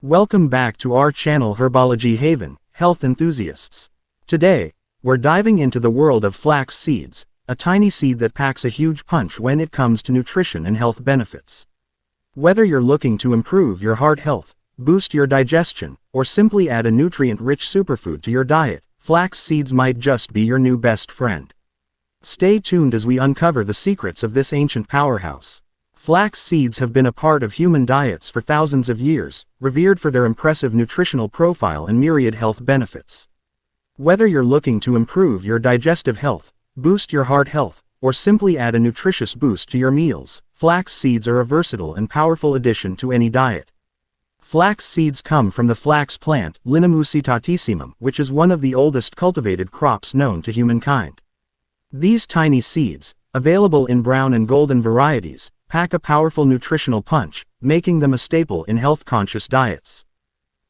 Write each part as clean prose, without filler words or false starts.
Welcome back to our channel Herbology Haven, health enthusiasts. Today, we're diving into the world of flax seeds, a tiny seed that packs a huge punch when it comes to nutrition and health benefits. Whether you're looking to improve your heart health, boost your digestion, or simply add a nutrient-rich superfood to your diet, flax seeds might just be your new best friend. Stay tuned as we uncover the secrets of this ancient powerhouse. Flax seeds have been a part of human diets for thousands of years, revered for their impressive nutritional profile and myriad health benefits. Whether you're looking to improve your digestive health, boost your heart health, or simply add a nutritious boost to your meals, flax seeds are a versatile and powerful addition to any diet. Flax seeds come from the flax plant, Linnaeusitatissimum, which is one of the oldest cultivated crops known to humankind. These tiny seeds, available in brown and golden varieties, pack a powerful nutritional punch, making them a staple in health-conscious diets.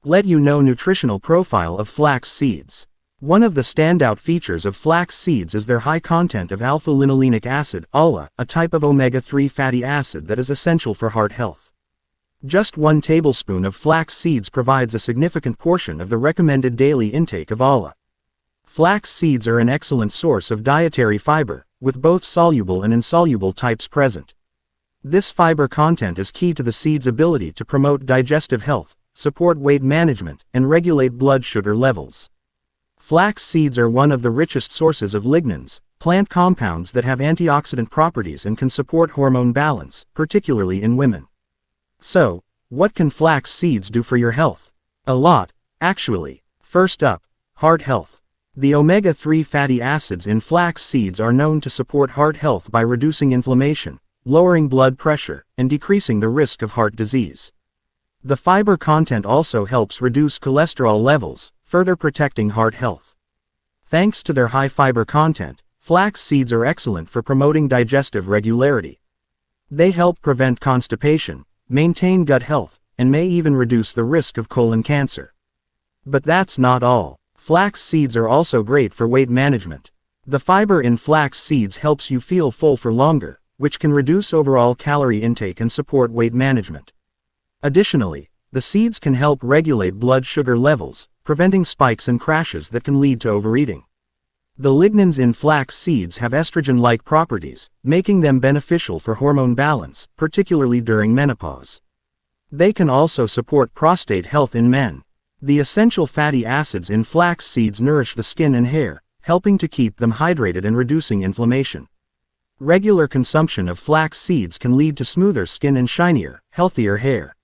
Let you know nutritional profile of flax seeds. One of the standout features of flax seeds is their high content of alpha-linolenic acid, ALA, a type of omega-3 fatty acid that is essential for heart health. Just 1 tablespoon of flax seeds provides a significant portion of the recommended daily intake of ALA. Flax seeds are an excellent source of dietary fiber, with both soluble and insoluble types present. This fiber content is key to the seed's ability to promote digestive health, support weight management, and regulate blood sugar levels. Flax seeds are one of the richest sources of lignans, plant compounds that have antioxidant properties and can support hormone balance, particularly in women. So, what can flax seeds do for your health? A lot, actually. First up, heart health. The omega-3 fatty acids in flax seeds are known to support heart health by reducing inflammation, lowering blood pressure, and decreasing the risk of heart disease. The fiber content also helps reduce cholesterol levels, further protecting heart health. Thanks to their high fiber content, flax seeds are excellent for promoting digestive regularity. They help prevent constipation, maintain gut health, and may even reduce the risk of colon cancer. But that's not all. Flax seeds are also great for weight management. The fiber in flax seeds helps you feel full for longer, which can reduce overall calorie intake and support weight management. Additionally, the seeds can help regulate blood sugar levels, preventing spikes and crashes that can lead to overeating. The lignans in flax seeds have estrogen-like properties, making them beneficial for hormone balance, particularly during menopause. They can also support prostate health in men. The essential fatty acids in flax seeds nourish the skin and hair, helping to keep them hydrated and reducing inflammation. Regular consumption of flax seeds can lead to smoother skin and shinier, healthier hair.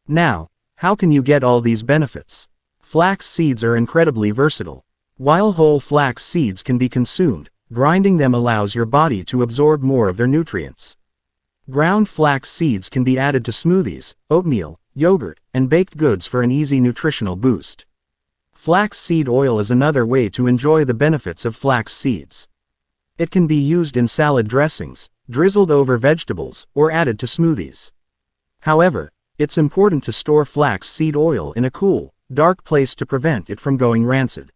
Now, how can you get all these benefits? Flax seeds are incredibly versatile. While whole flax seeds can be consumed, grinding them allows your body to absorb more of their nutrients. Ground flax seeds can be added to smoothies, oatmeal, yogurt, and baked goods for an easy nutritional boost. Flax seed oil is another way to enjoy the benefits of flax seeds. It can be used in salad dressings, drizzled over vegetables, or added to smoothies. However, it's important to store flax seed oil in a cool, dark place to prevent it from going rancid.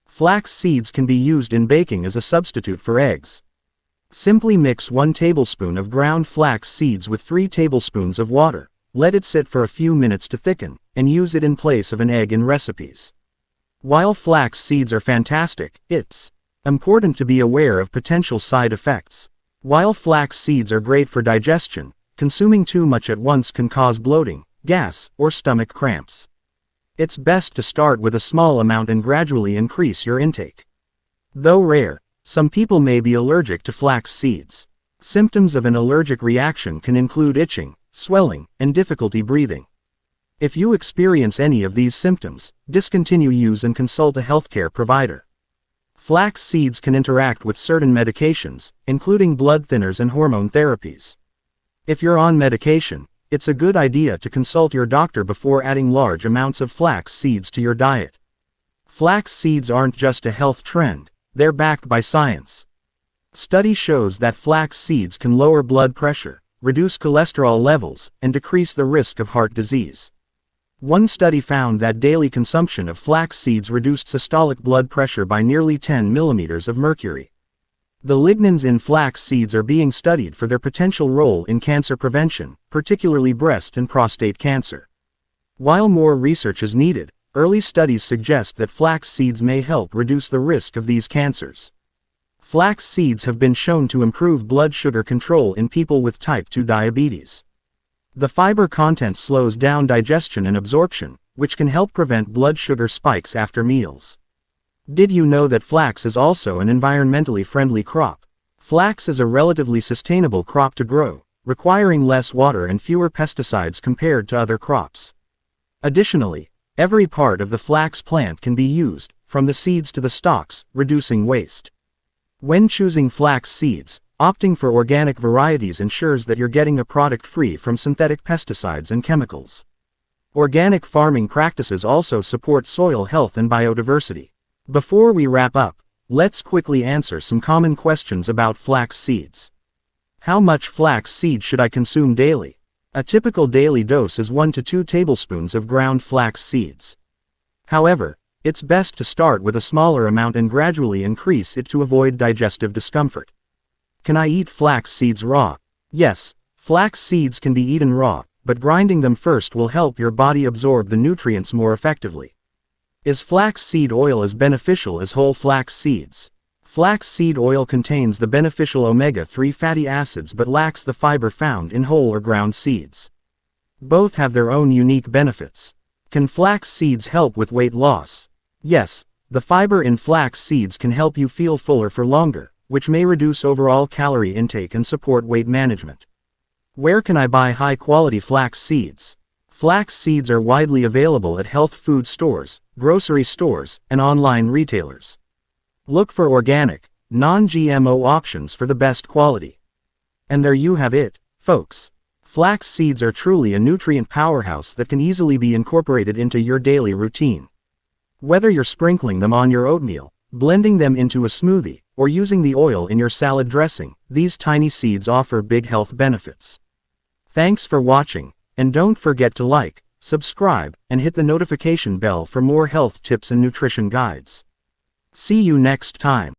Flax seeds can be used in baking as a substitute for eggs. Simply mix 1 tablespoon of ground flax seeds with 3 tablespoons of water, let it sit for a few minutes to thicken, and use it in place of an egg in recipes. While flax seeds are fantastic, it's important to be aware of potential side effects. While flax seeds are great for digestion, consuming too much at once can cause bloating, gas, or stomach cramps. It's best to start with a small amount and gradually increase your intake. Though rare, some people may be allergic to flax seeds. Symptoms of an allergic reaction can include itching, swelling, and difficulty breathing. If you experience any of these symptoms, discontinue use and consult a healthcare provider. Flax seeds can interact with certain medications, including blood thinners and hormone therapies. If you're on medication, it's a good idea to consult your doctor before adding large amounts of flax seeds to your diet. Flax seeds aren't just a health trend, they're backed by science. Study shows that flax seeds can lower blood pressure, reduce cholesterol levels, and decrease the risk of heart disease. One study found that daily consumption of flax seeds reduced systolic blood pressure by nearly 10 millimeters of mercury. The lignans in flax seeds are being studied for their potential role in cancer prevention, particularly breast and prostate cancer. While more research is needed, early studies suggest that flax seeds may help reduce the risk of these cancers. Flax seeds have been shown to improve blood sugar control in people with type 2 diabetes. The fiber content slows down digestion and absorption, which can help prevent blood sugar spikes after meals. Did you know that flax is also an environmentally friendly crop? Flax is a relatively sustainable crop to grow, requiring less water and fewer pesticides compared to other crops. Additionally, every part of the flax plant can be used, from the seeds to the stalks, reducing waste. When choosing flax seeds, opting for organic varieties ensures that you're getting a product free from synthetic pesticides and chemicals. Organic farming practices also support soil health and biodiversity. Before we wrap up, let's quickly answer some common questions about flax seeds. How much flax seed should I consume daily? A typical daily dose is 1 to 2 tablespoons of ground flax seeds. However, it's best to start with a smaller amount and gradually increase it to avoid digestive discomfort. Can I eat flax seeds raw? Yes, flax seeds can be eaten raw, but grinding them first will help your body absorb the nutrients more effectively. Is flax seed oil as beneficial as whole flax seeds? Flax seed oil contains the beneficial omega-3 fatty acids but lacks the fiber found in whole or ground seeds. Both have their own unique benefits. Can flax seeds help with weight loss? Yes, the fiber in flax seeds can help you feel fuller for longer, which may reduce overall calorie intake and support weight management. Where can I buy high-quality flax seeds? Flax seeds are widely available at health food stores, grocery stores, and online retailers. Look for organic, non-GMO options for the best quality. And there you have it, folks. Flax seeds are truly a nutrient powerhouse that can easily be incorporated into your daily routine. Whether you're sprinkling them on your oatmeal, blending them into a smoothie, or using the oil in your salad dressing, these tiny seeds offer big health benefits. Thanks for watching, and don't forget to like, subscribe, and hit the notification bell for more health tips and nutrition guides. See you next time.